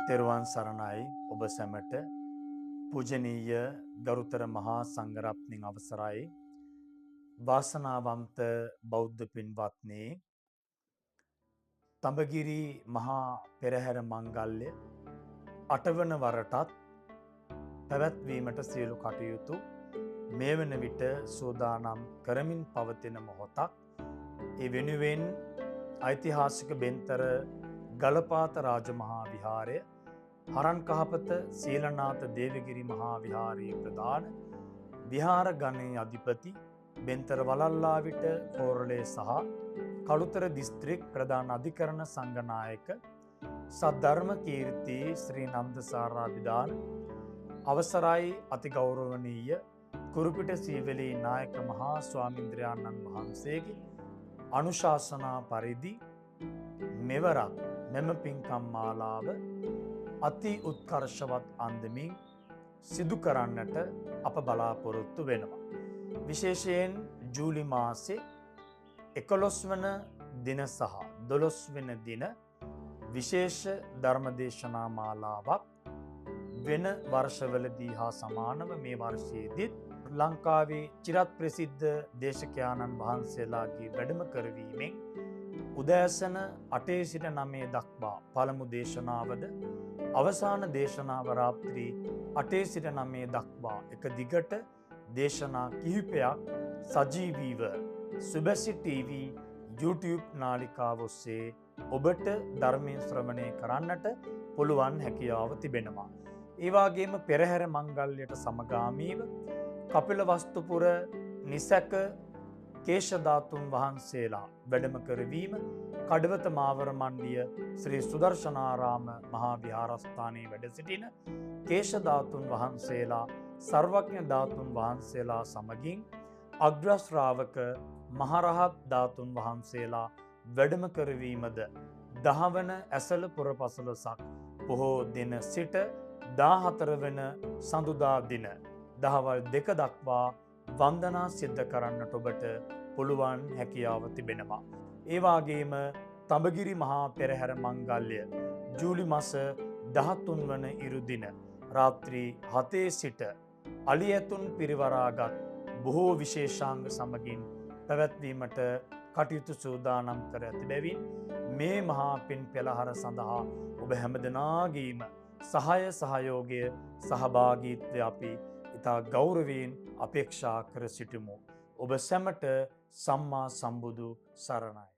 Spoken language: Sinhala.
තෙරුවන් සරණයි ඔබ සැමට පූජනීය ගරුතර මහා සංඝරත්නයන් අවසරයි වාසනාවන්ත බෞද්ධ පින්වත්නි තඹගිරි මහා පෙරහැර මංගල්‍ය 8 වන වරටත් පැවැත්වීමට සියලු කටයුතු මේ වන විට සූදානම් කරමින් පවතින මොහොතක් ඒ වෙනුවෙන් ඓතිහාසික බෙන්තර ගලපාත රාජමහා විහාරය හරන්කහපත සීලනාථ දේවගිරි මහා විහාරයේ ප්‍රධාන විහාර ගණයේ අධිපති බෙන්තර වලල්ලාවිට කෝරළේ සහ කළුතර දිස්ත්‍රික් ප්‍රධාන අධිකරණ සංඝනායක සද්ධර්ම කීර්ති ශ්‍රී නන්දසාරාභිදාන අවසරයි අතිගෞරවනීය කුරුපිට සීවලී නායක මහා ස්වාමීන්ද්‍රයන්න් වහන්සේගේ අනුශාසනා පරිදි මෙවරක් මෙම පින්කම් මාලාව අති උත්කර්ෂවත් අන්දමින් සිදු කරන්නට අප බලාපොරොත්තු වෙනවා. විශේෂයෙන් ජූලි මාසේ 11 වන දින සහ 12 වෙන දින විශේෂ ධර්මදේශනා මාලාවක් වෙන වර්ෂවලදී හා සමානව මේ වර්ෂයේදීත් ලංකාවේ චිරත් ප්‍රසිද්ධ දේශකයාණන් වහන්සේලාගේ වැඩම කරවීමෙන් උදෑසන 8 සිට 9 දක්වා පළමු දේශනාවද අවසාන දේශනාව රාත්‍රී 8 සිට 9 දක්වා එක දිගට දේශනා කිහිපයක් සජීවීව සුබැසි TV YouTube නාලිකාව ඔස්සේ ඔබට ධර්මයේ ශ්‍රවණය කරන්නට පුළුවන් හැකියාව තිබෙනවා. ඒ වගේම පෙරහැර මංගල්‍යයට සමගාමීව කපිලවස්තුපුර නිසක කේශධාතුන් වහන්සේලා වැඩම කරවීම කඩවත මාවර මණ්ඩිය ශ්‍රී සුදර්ශනාරාම මහා විහාරස්ථානයේ වැඩ සිටින කේශධාතුන් වහන්සේලා සර්වඥ ධාතුන් වහන්සේලා සමගින් අග්‍ර ශ්‍රාවක මහරහත් ධාතුන් වහන්සේලා වැඩම කරවීමද 10 වන ඇසළ පුර පසළොස්වක බොහෝ දින සිට 14 වන සඳුදා දින දහවල් 2 දක්වා වන්දනා සිද්ධ කරන්නට ඔබට පුළුවන් හැකියාව තිබෙනවා. ඒ වගේම තඹගිරි මහා පෙරහැර මංගල්‍ය ජූලි මාස 13 වන ඉරු දින රාත්‍රී 7 සිට අලියතුන් පිරිවරාගත් බොහෝ විශේෂාංග සමගින් පැවැත්වීමට කටයුතු සූදානම් කර ඇති බැවින් මේ මහා පින් පෙළහර සඳහා ඔබ හැමදෙනාගේම සහාය සහයෝගය සහභාගීත්වය අපි ඉතා ගෞරවයෙන් අපේක්ෂා කර සිටිමු. ඔබ සැමට සම්මා සම්බුදු සරණයි.